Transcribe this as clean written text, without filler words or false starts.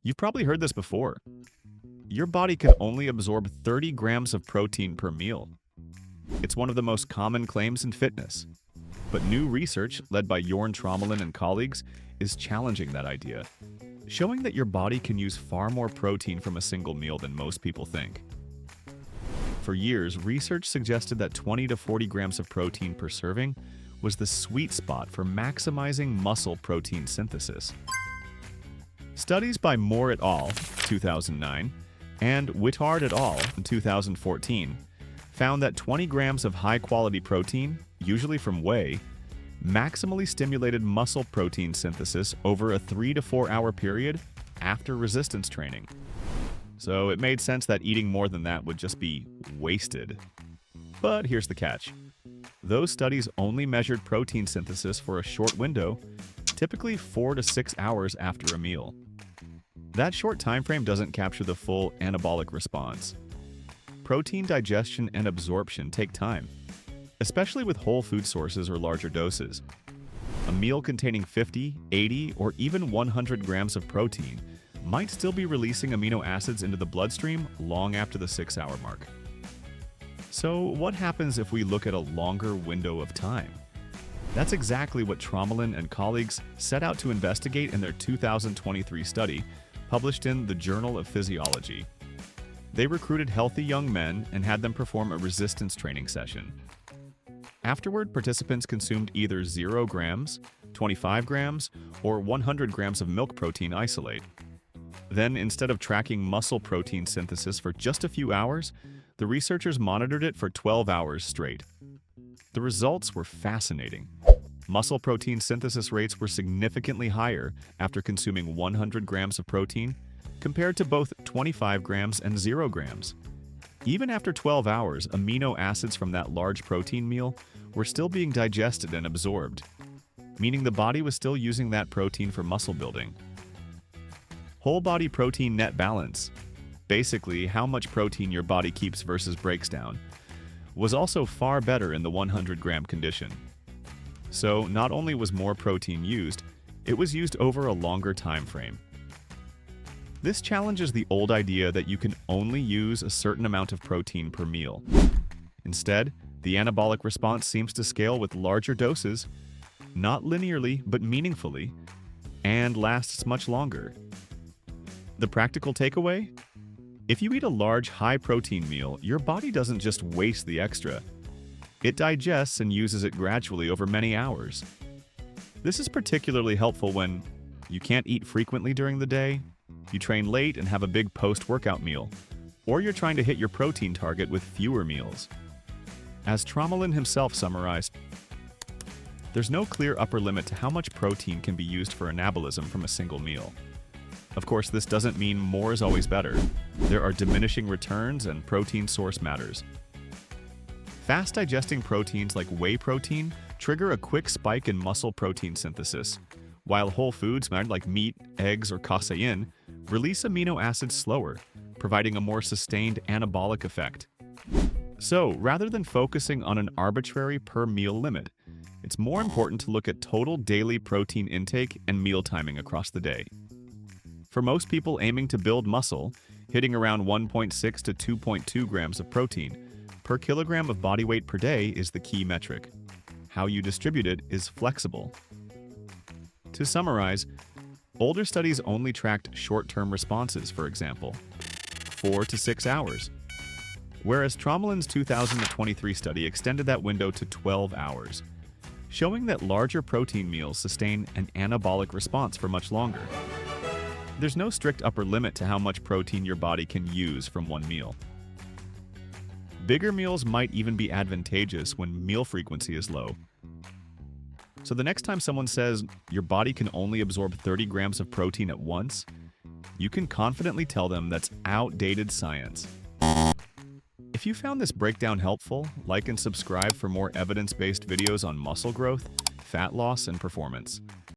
You've probably heard this before. Your body can only absorb 30 grams of protein per meal. It's one of the most common claims in fitness. But new research, led by Jorn Tromelin and colleagues, is challenging that idea, showing that your body can use far more protein from a single meal than most people think. For years, research suggested that 20 to 40 grams of protein per serving was the sweet spot for maximizing muscle protein synthesis. Studies by Moore et al. 2009 and Whittard et al. In 2014 found that 20 grams of high-quality protein, usually from whey, maximally stimulated muscle protein synthesis over a 3 to 4 hour period after resistance training. So it made sense that eating more than that would just be wasted. But here's the catch. Those studies only measured protein synthesis for a short window, typically 4 to 6 hours after a meal. That short time frame doesn't capture the full anabolic response. Protein digestion and absorption take time, especially with whole food sources or larger doses. A meal containing 50, 80, or even 100 grams of protein might still be releasing amino acids into the bloodstream long after the 6-hour mark. So what happens if we look at a longer window of time? That's exactly what Tromelin and colleagues set out to investigate in their 2023 study, published in the Journal of Physiology. They recruited healthy young men and had them perform a resistance training session. Afterward, participants consumed either 0 grams, 25 grams, or 100 grams of milk protein isolate. Then, instead of tracking muscle protein synthesis for just a few hours, the researchers monitored it for 12 hours straight. The results were fascinating. Muscle protein synthesis rates were significantly higher after consuming 100 grams of protein compared to both 25 grams and 0 grams. Even after 12 hours, amino acids from that large protein meal were still being digested and absorbed, meaning the body was still using that protein for muscle building. Whole body protein net balance, basically how much protein your body keeps versus breaks down, was also far better in the 100-gram condition. So not only was more protein used, it was used over a longer time frame. This challenges the old idea that you can only use a certain amount of protein per meal. Instead, the anabolic response seems to scale with larger doses, not linearly but meaningfully, and lasts much longer. The practical takeaway? If you eat a large, high-protein meal, your body doesn't just waste the extra. It digests and uses it gradually over many hours. This is particularly helpful when you can't eat frequently during the day, you train late and have a big post-workout meal, or you're trying to hit your protein target with fewer meals. As Tromelin himself summarized, there's no clear upper limit to how much protein can be used for anabolism from a single meal. Of course, this doesn't mean more is always better. There are diminishing returns and protein source matters. Fast-digesting proteins like whey protein trigger a quick spike in muscle protein synthesis, while whole foods like meat, eggs, or casein release amino acids slower, providing a more sustained anabolic effect. So, rather than focusing on an arbitrary per-meal limit, it's more important to look at total daily protein intake and meal timing across the day. For most people aiming to build muscle, hitting around 1.6 to 2.2 grams of protein per kilogram of body weight per day is the key metric. How you distribute it is flexible. To summarize, older studies only tracked short-term responses, for example, 4 to 6 hours, whereas Tromelin's 2023 study extended that window to 12 hours, showing that larger protein meals sustain an anabolic response for much longer. There's no strict upper limit to how much protein your body can use from one meal. Bigger meals might even be advantageous when meal frequency is low. So the next time someone says your body can only absorb 30 grams of protein at once, you can confidently tell them that's outdated science. If you found this breakdown helpful, like and subscribe for more evidence-based videos on muscle growth, fat loss, and performance.